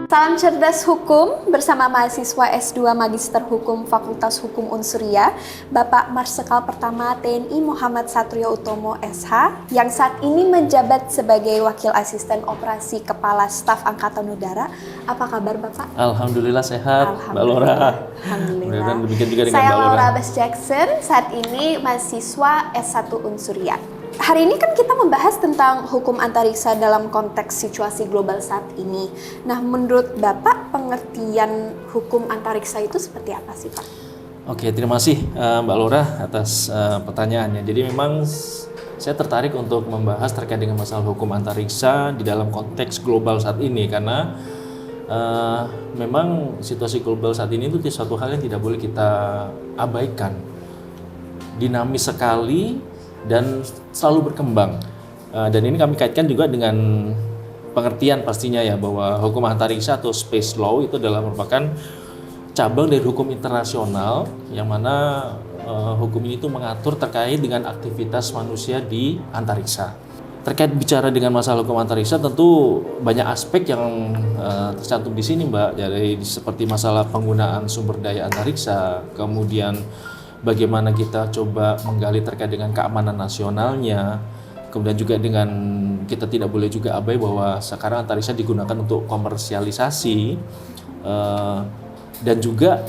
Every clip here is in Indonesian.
Salam cerdas hukum bersama mahasiswa S2 Magister Hukum Fakultas Hukum Unsuria, Bapak Marsikal Pertama TNI Muhammad Satrio Utomo SH, yang saat ini menjabat sebagai Wakil Asisten Operasi Kepala Staf Angkatan Udara. Apa kabar Bapak? Alhamdulillah sehat, Mbak Laura. Alhamdulillah. Demikian juga dengan Saya Mbak Laura. Laura Bas Jackson, saat ini mahasiswa S1 Unsuria. Hari ini kan kita membahas tentang hukum antariksa dalam konteks situasi global saat ini. Nah, menurut Bapak, pengertian hukum antariksa itu seperti apa sih, Pak? Oke, terima kasih Mbak Laura atas pertanyaannya. Jadi memang saya tertarik untuk membahas terkait dengan masalah hukum antariksa di dalam konteks global saat ini karena memang situasi global saat ini itu suatu hal yang tidak boleh kita abaikan. Dinamis sekali dan selalu berkembang. Dan ini kami kaitkan juga dengan pengertian pastinya ya bahwa hukum antariksa atau space law itu adalah merupakan cabang dari hukum internasional yang mana hukum ini itu mengatur terkait dengan aktivitas manusia di antariksa. Terkait bicara dengan masalah hukum antariksa tentu banyak aspek yang tercantum di sini Mbak, jadi seperti masalah penggunaan sumber daya antariksa, kemudian bagaimana kita coba menggali terkait dengan keamanan nasionalnya, kemudian juga dengan kita tidak boleh juga abai bahwa sekarang antariksa digunakan untuk komersialisasi, dan juga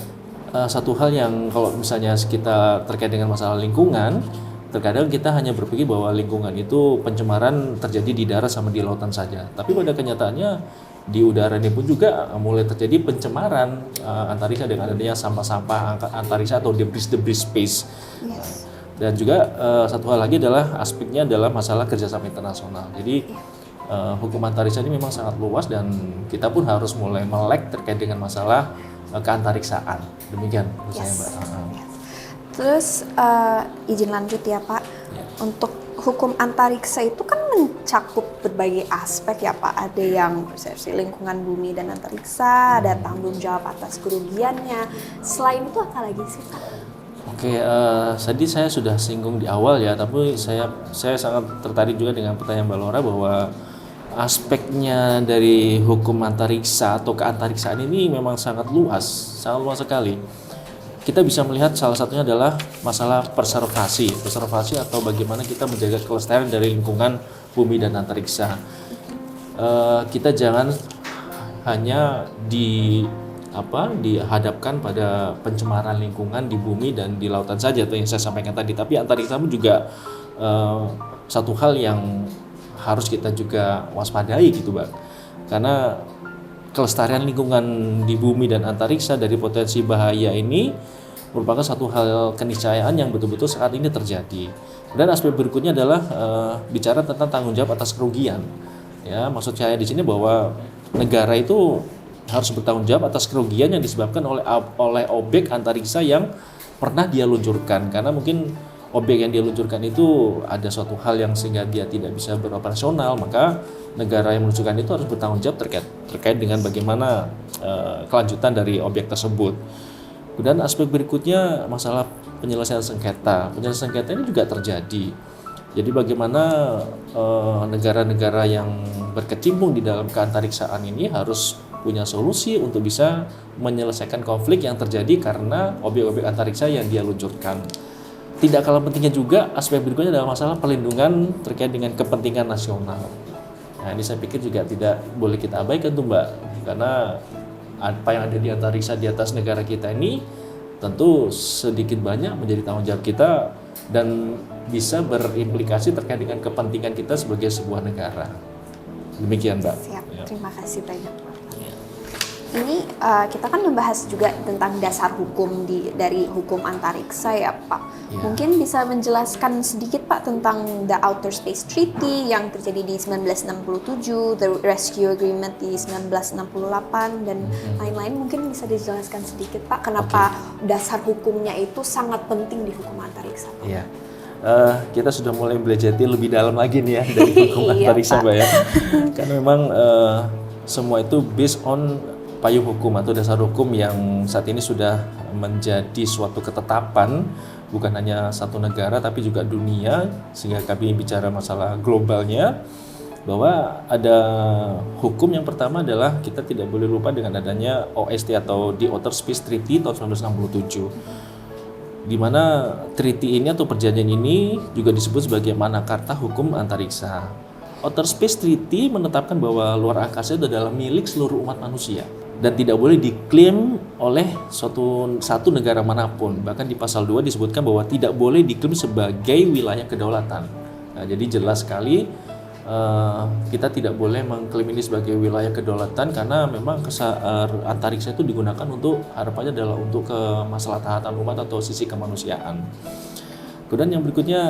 satu hal yang kalau misalnya kita terkait dengan masalah lingkungan, terkadang kita hanya berpikir bahwa lingkungan itu pencemaran terjadi di darat sama di lautan saja, tapi pada kenyataannya di udara ini pun juga mulai terjadi pencemaran antariksa dengan adanya sampah-sampah antariksa atau debris space. Yes. Dan juga satu hal lagi adalah aspeknya adalah masalah kerjasama internasional. Jadi hukum antariksa ini memang sangat luas dan kita pun harus mulai melek terkait dengan masalah keantariksaan. Demikian menurut saya Mbak. Yes. Terus izin lanjut ya Pak. Ya. Untuk hukum antariksa itu kan mencakup berbagai aspek ya Pak. Ada yang persepsi lingkungan bumi dan antariksa, ada tanggung jawab atas kerugiannya. Selain itu apa lagi sih Pak? Oke, tadi saya sudah singgung di awal ya, tapi saya sangat tertarik juga dengan pertanyaan Mbak Laura bahwa aspeknya dari hukum antariksa atau keantariksaan ini memang sangat luas sekali. Kita bisa melihat salah satunya adalah masalah preservasi atau bagaimana kita menjaga kelestarian dari lingkungan bumi dan antariksa. Kita jangan hanya dihadapkan pada pencemaran lingkungan di bumi dan di lautan saja, atau yang saya sampaikan tadi, tapi antariksa pun juga satu hal yang harus kita juga waspadai gitu Bang, karena kelestarian lingkungan di bumi dan antariksa dari potensi bahaya ini merupakan satu hal keniscayaan yang betul-betul saat ini terjadi. Dan aspek berikutnya adalah bicara tentang tanggung jawab atas kerugian. Ya, maksud saya di sini bahwa negara itu harus bertanggung jawab atas kerugian yang disebabkan oleh objek antariksa yang pernah dia luncurkan, karena mungkin objek yang dia luncurkan itu ada suatu hal yang sehingga dia tidak bisa beroperasional, maka negara yang meluncurkan itu harus bertanggung jawab terkait dengan bagaimana kelanjutan dari objek tersebut. Dan aspek berikutnya masalah penyelesaian sengketa. Penyelesaian sengketa ini juga terjadi. Jadi bagaimana negara-negara yang berkecimpung di dalam keantariksaan ini harus punya solusi untuk bisa menyelesaikan konflik yang terjadi karena objek-objek antariksa yang dia luncurkan. Tidak kalah pentingnya juga aspek berikutnya adalah masalah perlindungan terkait dengan kepentingan nasional. Nah, ini saya pikir juga tidak boleh kita abaikan tuh Mbak, karena apa yang ada di antariksa di atas negara kita ini tentu sedikit banyak menjadi tanggung jawab kita dan bisa berimplikasi terkait dengan kepentingan kita sebagai sebuah negara. Demikian Mbak. Siap, Ya. terima kasih banyak Pak. Ya. Ini kita kan membahas juga tentang dasar hukum dari hukum antariksa ya Pak. Ya. Mungkin bisa menjelaskan sedikit Pak tentang the Outer Space Treaty yang terjadi di 1967, the Rescue Agreement di 1968 dan lain-lain. Mungkin bisa dijelaskan sedikit Pak kenapa dasar hukumnya itu sangat penting di hukum antariksa Pak. Iya. Kita sudah mulai belajari lebih dalam lagi nih ya dari hukum Iya, antariksa Pak. Mbak ya. Karena memang semua itu based on payung hukum atau dasar hukum yang saat ini sudah menjadi suatu ketetapan bukan hanya satu negara tapi juga dunia, sehingga kami bicara masalah globalnya. bahwa ada hukum yang pertama adalah kita tidak boleh lupa dengan adanya OST atau The Outer Space Treaty tahun 1967, di mana treaty ini atau perjanjian ini juga disebut sebagai Magna Carta Hukum Antariksa. Outer Space Treaty menetapkan bahwa luar angkasa itu adalah milik seluruh umat manusia dan tidak boleh diklaim oleh satu negara manapun. Bahkan di pasal 2 disebutkan bahwa tidak boleh diklaim sebagai wilayah kedaulatan. Nah, jadi jelas sekali kita tidak boleh mengklaim ini sebagai wilayah kedaulatan karena memang antariksa itu digunakan untuk, harapannya adalah untuk kemaslahatan umat atau sisi kemanusiaan. Kemudian yang berikutnya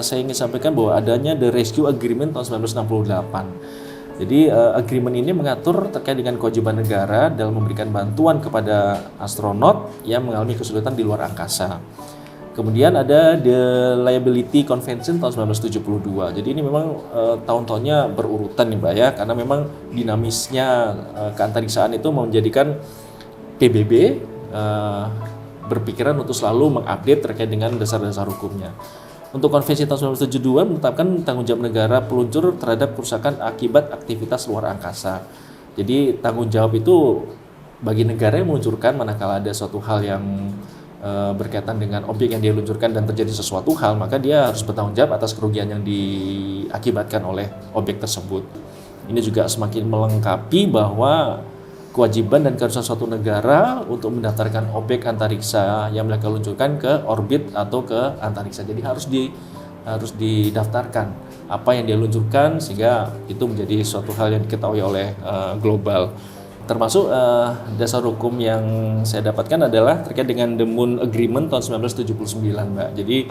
saya ingin sampaikan bahwa adanya The Rescue Agreement tahun 1968. Jadi agreement ini mengatur terkait dengan kewajiban negara dalam memberikan bantuan kepada astronot yang mengalami kesulitan di luar angkasa. Kemudian ada The Liability Convention tahun 1972. Jadi ini memang tahun-tahunnya berurutan nih Mbak ya, karena memang dinamisnya keantariksaan itu menjadikan PBB berpikiran untuk selalu mengupdate terkait dengan dasar-dasar hukumnya. Untuk konvensi tahun 1972 menetapkan tanggung jawab negara peluncur terhadap kerusakan akibat aktivitas luar angkasa. Jadi tanggung jawab itu bagi negara yang meluncurkan manakala ada suatu hal yang berkaitan dengan objek yang dia luncurkan dan terjadi sesuatu hal, maka dia harus bertanggung jawab atas kerugian yang diakibatkan oleh objek tersebut. Ini juga semakin melengkapi bahwa kewajiban dan keharusan suatu negara untuk mendaftarkan objek antariksa yang mereka luncurkan ke orbit atau ke antariksa. Jadi harus didaftarkan apa yang dia luncurkan sehingga itu menjadi suatu hal yang diketahui oleh global. Termasuk dasar hukum yang saya dapatkan adalah terkait dengan The Moon Agreement tahun 1979, Mbak. Jadi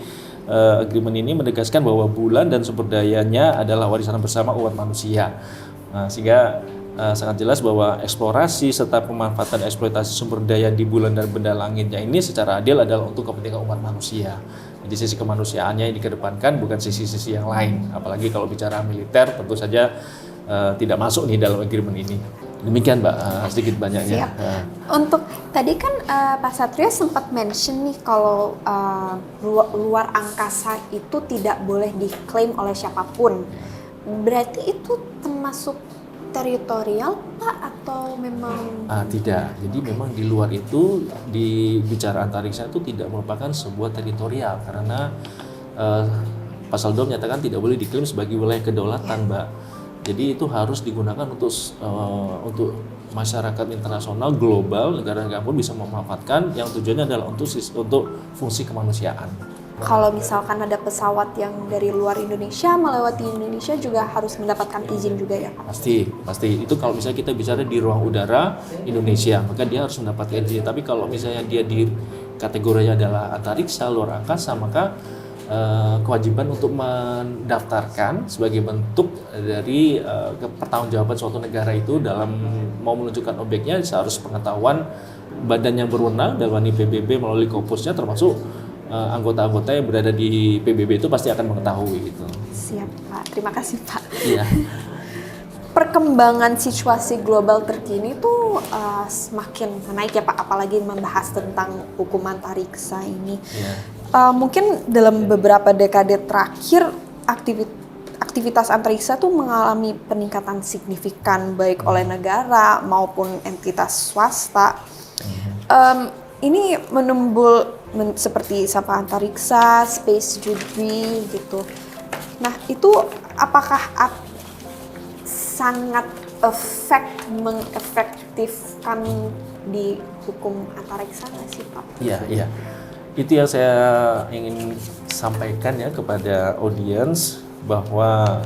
agreement ini menegaskan bahwa bulan dan sumber dayanya adalah warisan bersama umat manusia. Nah, sehingga sangat jelas bahwa eksplorasi serta pemanfaatan eksploitasi sumber daya di bulan dan benda langitnya ini secara adil adalah untuk kepentingan umat manusia. Jadi sisi kemanusiaannya yang dikedepankan, bukan sisi-sisi yang lain. Apalagi kalau bicara militer tentu saja tidak masuk nih dalam agreement ini. Demikian Mbak, sedikit banyaknya. Untuk tadi kan Pak Satrio sempat mention nih kalau luar angkasa itu tidak boleh diklaim oleh siapapun. Berarti itu termasuk teritorial Pak atau memang? Tidak, jadi memang di luar itu di bicara antariksa itu tidak merupakan sebuah teritorial karena pasal 2 menyatakan tidak boleh diklaim sebagai wilayah kedaulatan Mbak. Jadi itu harus digunakan untuk masyarakat internasional global, negara-negara pun bisa memanfaatkan yang tujuannya adalah untuk fungsi kemanusiaan. Kalau misalkan ada pesawat yang dari luar Indonesia melewati Indonesia juga harus mendapatkan izin juga ya Pak? Pasti. Itu kalau misalnya kita bicara di ruang udara Indonesia, maka dia harus mendapatkan izin. Tapi kalau misalnya dia di kategorinya adalah antariksa, luar angkasa, maka kewajiban untuk mendaftarkan sebagai bentuk dari pertanggungjawaban suatu negara itu dalam mau menunjukkan objeknya seharus pengetahuan badan yang berwenang dalam ini PBB melalui Kopusnya, termasuk anggota-anggota yang berada di PBB itu pasti akan mengetahui gitu. Siap Pak, terima kasih Pak. Iya. Perkembangan situasi global terkini tuh semakin naik ya Pak, apalagi membahas tentang hukum antariksa ini. Iya. Mungkin dalam beberapa dekade terakhir aktivitas antariksa tuh mengalami peningkatan signifikan baik oleh negara maupun entitas swasta. Ini seperti sampah antariksa, space debris gitu. Nah itu apakah sangat mengefektifkan di hukum antariksa nggak sih Pak? Iya. Itu yang saya ingin sampaikan ya kepada audiens, bahwa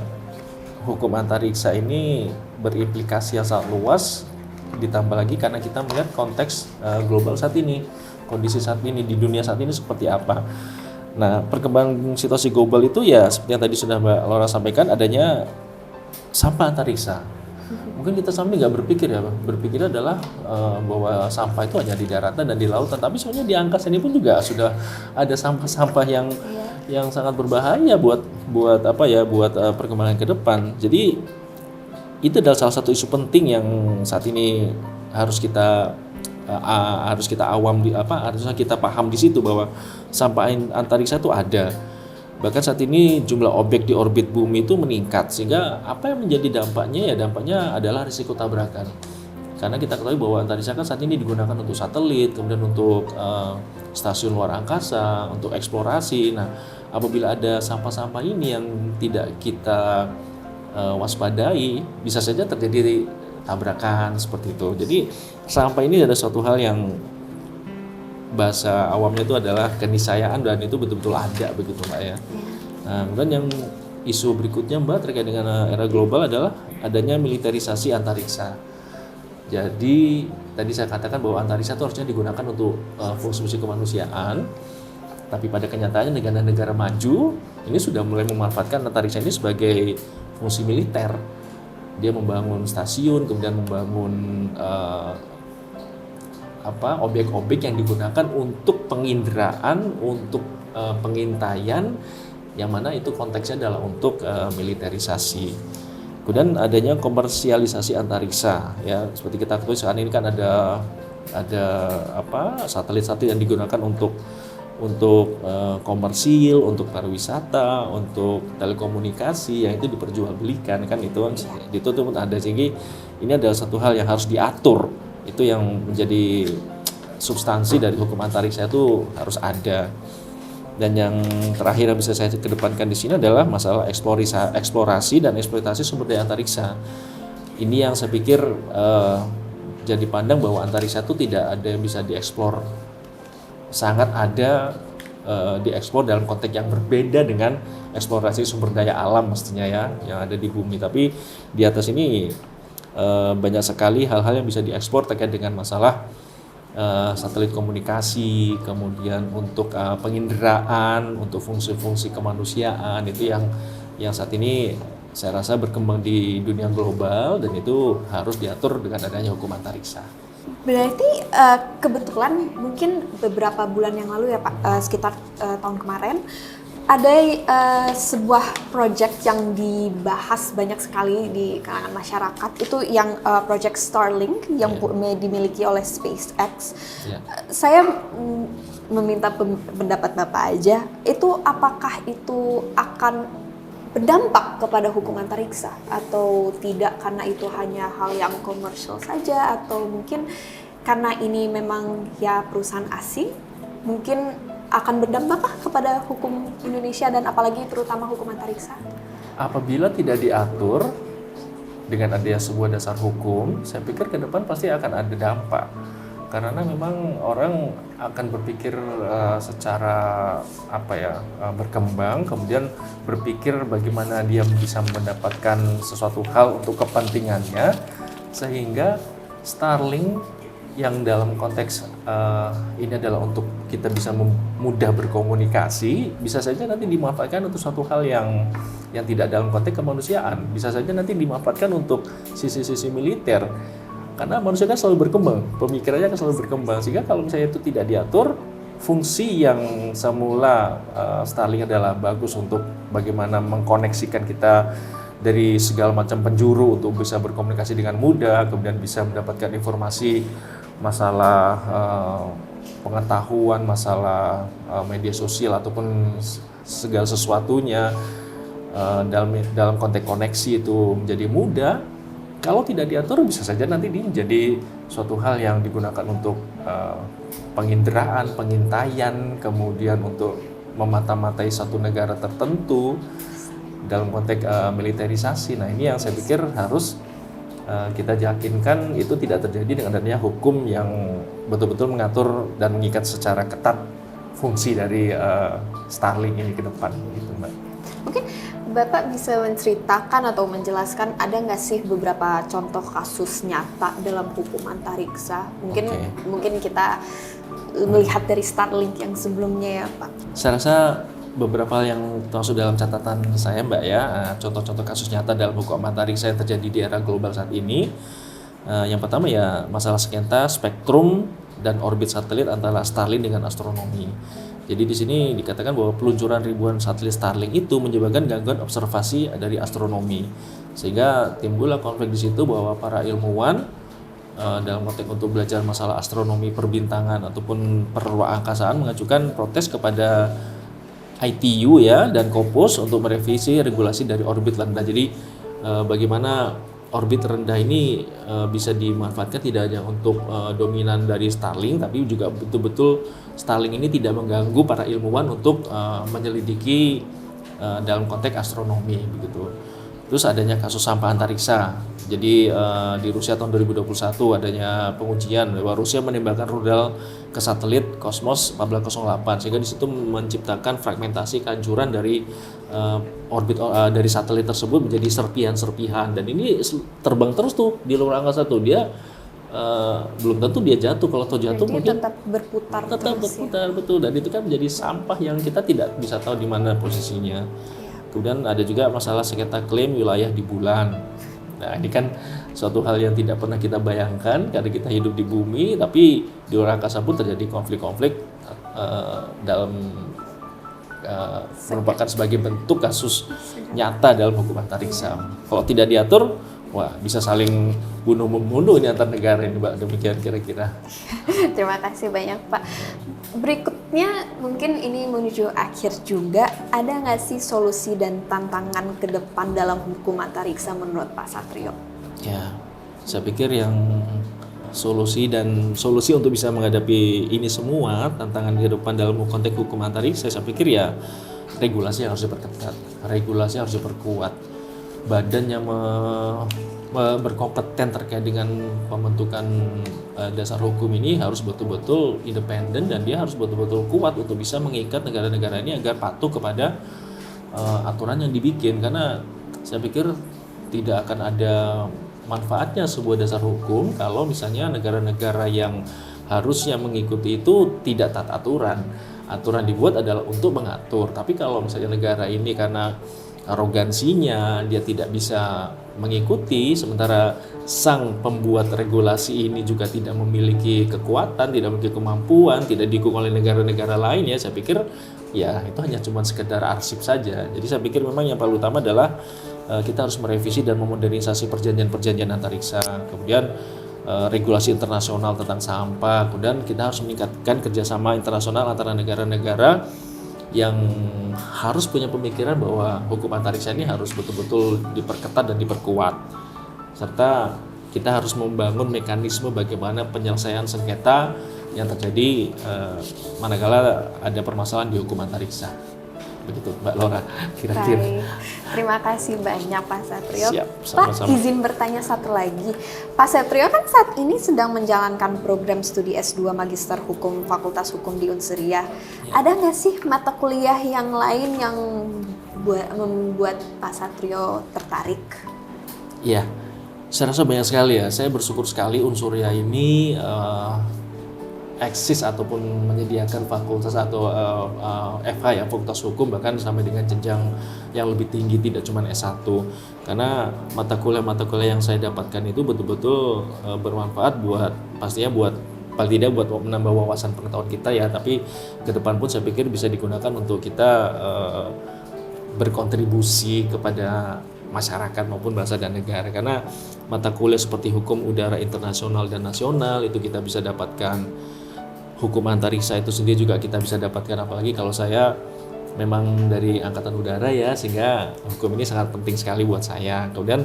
hukum antariksa ini berimplikasi yang sangat luas, ditambah lagi karena kita melihat konteks global saat ini, kondisi saat ini di dunia saat ini seperti apa. Nah, perkembangan situasi global itu ya seperti yang tadi sudah Mbak Laura sampaikan, adanya sampah antariksa. Mungkin kita sampai nggak berpikir ya, berpikir adalah bahwa sampah itu hanya di daratan dan di lautan, tapi sebenarnya di angkasa ini pun juga sudah ada sampah-sampah yang sangat berbahaya buat perkembangan ke depan. Jadi itu adalah salah satu isu penting yang saat ini harus kita harusnya kita paham di situ bahwa sampah antariksa itu ada. Bahkan saat ini jumlah objek di orbit bumi itu meningkat, sehingga apa yang menjadi dampaknya, ya dampaknya adalah risiko tabrakan. Karena kita ketahui bahwa antariksa kan saat ini digunakan untuk satelit, kemudian untuk stasiun luar angkasa, untuk eksplorasi. Nah, apabila ada sampah-sampah ini yang tidak kita waspadai, bisa saja terjadi tabrakan seperti itu. Jadi sampah ini ada suatu hal yang bahasa awamnya itu adalah keniscayaan, dan itu betul-betul ada begitu Mbak ya. Nah, kemudian yang isu berikutnya Mbak terkait dengan era global adalah adanya militerisasi antariksa. Jadi tadi saya katakan bahwa antariksa itu harusnya digunakan untuk fungsi-fungsi kemanusiaan, tapi pada kenyataannya negara-negara maju ini sudah mulai memanfaatkan antariksa ini sebagai fungsi militer. Dia membangun stasiun, kemudian membangun objek-objek yang digunakan untuk penginderaan, untuk pengintaian, yang mana itu konteksnya adalah untuk militerisasi. Kemudian adanya komersialisasi antariksa, ya seperti kita ketahui saat ini kan ada satelit-satelit yang digunakan untuk komersil, untuk pariwisata, untuk telekomunikasi, yang itu diperjualbelikan kan, itu pun ada. Sehingga ini adalah satu hal yang harus diatur. Itu yang menjadi substansi dari hukum antariksa, itu harus ada. Dan yang terakhir yang bisa saya kedepankan di sini adalah masalah eksplorasi dan eksploitasi sumber daya antariksa. Ini yang saya pikir jadi pandang bahwa antariksa itu tidak ada yang bisa dieksplor. Sangat ada dieksplor dalam konteks yang berbeda dengan eksplorasi sumber daya alam mestinya ya, yang ada di bumi. Tapi di atas ini banyak sekali hal-hal yang bisa diekspor terkait dengan masalah satelit komunikasi, kemudian untuk penginderaan, untuk fungsi-fungsi kemanusiaan, itu yang saat ini saya rasa berkembang di dunia global, dan itu harus diatur dengan adanya hukum antariksa. Berarti kebetulan mungkin beberapa bulan yang lalu ya Pak, sekitar tahun kemarin, ada sebuah project yang dibahas banyak sekali di kalangan masyarakat, itu yang project Starlink yang dimiliki oleh SpaceX. Saya meminta pendapat Bapak aja, itu apakah itu akan berdampak kepada hukum antariksa atau tidak, karena itu hanya hal yang komersial saja, atau mungkin karena ini memang ya perusahaan asing, mungkin akan berdampakkah kepada hukum Indonesia dan apalagi terutama hukum antariksa? Apabila tidak diatur dengan adanya sebuah dasar hukum, saya pikir ke depan pasti akan ada dampak. Karena memang orang akan berpikir secara berkembang, kemudian berpikir bagaimana dia bisa mendapatkan sesuatu hal untuk kepentingannya, sehingga Starlink yang dalam konteks ini adalah untuk kita bisa mudah berkomunikasi, bisa saja nanti dimanfaatkan untuk suatu hal yang tidak dalam konteks kemanusiaan, bisa saja nanti dimanfaatkan untuk sisi-sisi militer. Karena manusia kan selalu berkembang, pemikirannya kan selalu berkembang, sehingga kalau misalnya itu tidak diatur, fungsi yang semula Starlink adalah bagus untuk bagaimana mengkoneksikan kita dari segala macam penjuru untuk bisa berkomunikasi dengan mudah, kemudian bisa mendapatkan informasi masalah pengetahuan, masalah media sosial ataupun segala sesuatunya dalam konteks koneksi itu menjadi mudah. Kalau tidak diatur, bisa saja nanti ini menjadi suatu hal yang digunakan untuk penginderaan, pengintaian, kemudian untuk memata-matai satu negara tertentu dalam konteks militerisasi. Nah, ini yang saya pikir harus kita yakinkan itu tidak terjadi dengan adanya hukum yang betul-betul mengatur dan mengikat secara ketat fungsi dari Starlink ini ke depan, gitu Mbak. Oke, Bapak bisa menceritakan atau menjelaskan ada nggak sih beberapa contoh kasus nyata dalam hukum antariksa? Mungkin kita melihat dari Starlink yang sebelumnya ya Pak. Saya rasa beberapa yang termasuk dalam catatan saya Mbak ya, contoh-contoh kasus nyata dalam hukum antariksa yang terjadi di era global saat ini. Yang pertama ya masalah sengketa spektrum dan orbit satelit antara Starlink dengan astronomi. Jadi di sini dikatakan bahwa peluncuran ribuan satelit Starlink itu menyebabkan gangguan observasi dari astronomi, sehingga timbullah konflik di situ bahwa para ilmuwan dalam konteks untuk belajar masalah astronomi perbintangan ataupun perangkasaan mengajukan protes kepada ITU ya dan Kopus untuk merevisi regulasi dari orbit rendah. Jadi bagaimana orbit rendah ini bisa dimanfaatkan tidak hanya untuk dominan dari Starlink, tapi juga betul-betul Starlink ini tidak mengganggu para ilmuwan untuk menyelidiki dalam konteks astronomi begitu. Terus adanya kasus sampah antariksa. Jadi di Rusia tahun 2021 adanya pengujian bahwa Rusia menembakkan rudal ke satelit Cosmos 1408 sehingga di situ menciptakan fragmentasi kehancuran dari orbit dari satelit tersebut menjadi serpihan-serpihan, dan ini terbang terus tuh di luar angkasa tuh. Dia belum tentu dia jatuh, kalau tuh jatuh Jadi mungkin tetap berputar tetap terus berputar betul, dan itu kan menjadi sampah yang kita tidak bisa tahu di mana posisinya. Kemudian ada juga masalah sengketa klaim wilayah di bulan. Nah, ini kan suatu hal yang tidak pernah kita bayangkan karena kita hidup di bumi, tapi di luar angkasa pun terjadi konflik-konflik dalam merupakan sebagai bentuk kasus nyata dalam hukum antariksa. Kalau tidak diatur, wah bisa saling bunuh-membunuh ini antar negara ini, Mbak. Demikian kira-kira. Terima kasih banyak, Pak. Berikutnya mungkin ini menuju akhir juga, ada nggak sih solusi dan tantangan ke depan dalam hukum antariksa menurut Pak Satrio? Ya, saya pikir yang solusi untuk bisa menghadapi ini semua tantangan ke depan dalam konteks hukum antariksa, saya pikir ya regulasi yang harus diperketat, regulasi yang harus diperkuat, badan yang berkompeten terkait dengan pembentukan dasar hukum ini harus betul-betul independen, dan dia harus betul-betul kuat untuk bisa mengikat negara-negara ini agar patuh kepada aturan yang dibikin, karena saya pikir tidak akan ada manfaatnya sebuah dasar hukum kalau misalnya negara-negara yang harusnya mengikuti itu tidak taat aturan. Aturan dibuat adalah untuk mengatur, tapi kalau misalnya negara ini karena arogansinya dia tidak bisa mengikuti, sementara sang pembuat regulasi ini juga tidak memiliki kekuatan, tidak memiliki kemampuan, tidak didukung oleh negara-negara lain, ya saya pikir ya itu hanya cuma sekedar arsip saja. Jadi saya pikir memang yang paling utama adalah kita harus merevisi dan memodernisasi perjanjian-perjanjian antariksa, kemudian regulasi internasional tentang sampah, kemudian kita harus meningkatkan kerjasama internasional antara negara-negara yang harus punya pemikiran bahwa hukum antariksa ini harus betul-betul diperketat dan diperkuat, serta kita harus membangun mekanisme bagaimana penyelesaian sengketa yang terjadi manakala ada permasalahan di hukum antariksa. Begitu Mbak Laura, kira-kira. Baik. Terima kasih banyak Pak Satrio. Siap, Pak, sama-sama. izin bertanya satu lagi. Pak Satrio kan saat ini sedang menjalankan program studi S2 Magister Hukum Fakultas Hukum di Unsuria. Ada nggak sih mata kuliah yang lain yang membuat Pak Satrio tertarik? Iya, saya rasa banyak sekali ya. Saya bersyukur sekali Unsuria ini eksis ataupun menyediakan fakultas atau FH ya, fakultas hukum, bahkan sampai dengan jenjang yang lebih tinggi, tidak cuma S1. Karena mata kuliah yang saya dapatkan itu betul-betul bermanfaat pastinya buat paling tidak buat menambah wawasan pengetahuan kita ya, tapi ke depan pun saya pikir bisa digunakan untuk kita berkontribusi kepada masyarakat maupun bangsa dan negara, karena mata kuliah seperti hukum udara internasional dan nasional itu kita bisa dapatkan. Hukum antariksa itu sendiri juga kita bisa dapatkan, apalagi kalau saya memang dari angkatan udara ya, sehingga hukum ini sangat penting sekali buat saya. Kemudian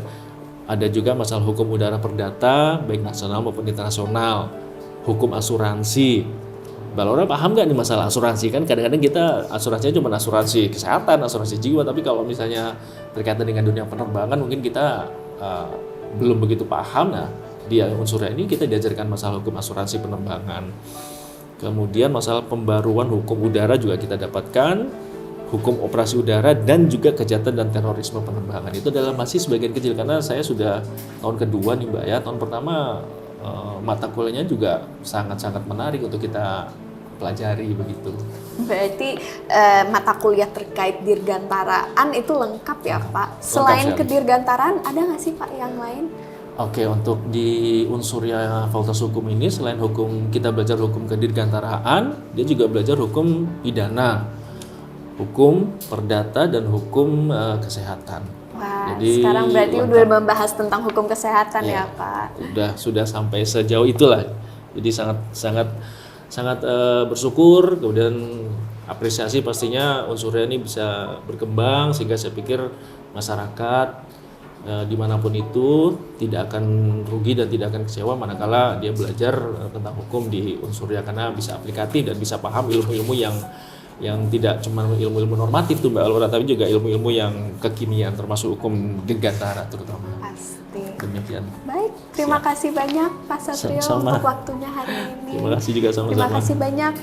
ada juga masalah hukum udara perdata baik nasional maupun internasional, hukum asuransi. Mbak Laura paham nggak nih masalah asuransi? Kan kadang-kadang kita asuransinya cuma asuransi kesehatan, asuransi jiwa, tapi kalau misalnya berkaitan dengan dunia penerbangan mungkin kita belum begitu paham. Nah, di Unsuria ini kita diajarkan masalah hukum asuransi penerbangan. Kemudian masalah pembaruan hukum udara juga kita dapatkan, hukum operasi udara, dan juga kejahatan dan terorisme penerbangan. Itu adalah masih sebagian kecil, karena saya sudah tahun kedua nih Mbak ya. Tahun pertama mata kuliahnya juga sangat-sangat menarik untuk kita pelajari begitu. Berarti mata kuliah terkait dirgantaraan itu lengkap ya Pak? sekali. Selain kedirgantaraan ada nggak sih Pak yang lain? Oke, untuk di Unsuria Fakultas Hukum ini selain hukum, kita belajar hukum kedirgantaraan, dia juga belajar hukum pidana, hukum perdata, dan hukum kesehatan. Wah, Jadi, sekarang berarti lengkap. udah membahas tentang hukum kesehatan ya Pak? Sudah sampai sejauh itulah. Jadi sangat bersyukur. Kemudian apresiasi pastinya Unsuria ini bisa berkembang sehingga saya pikir masyarakat dimanapun itu tidak akan rugi dan tidak akan kecewa manakala dia belajar tentang hukum di Unsuria, karena bisa aplikatif dan bisa paham ilmu-ilmu yang tidak cuma ilmu-ilmu normatif tuh Mbak Alora, tapi juga ilmu-ilmu yang kekinian termasuk hukum dirgantara terutama. Pasti. Demikian. Baik, terima kasih banyak Pak Satrio Sama-sama. untuk waktunya hari ini. Terima kasih juga sama-sama. Terima kasih banyak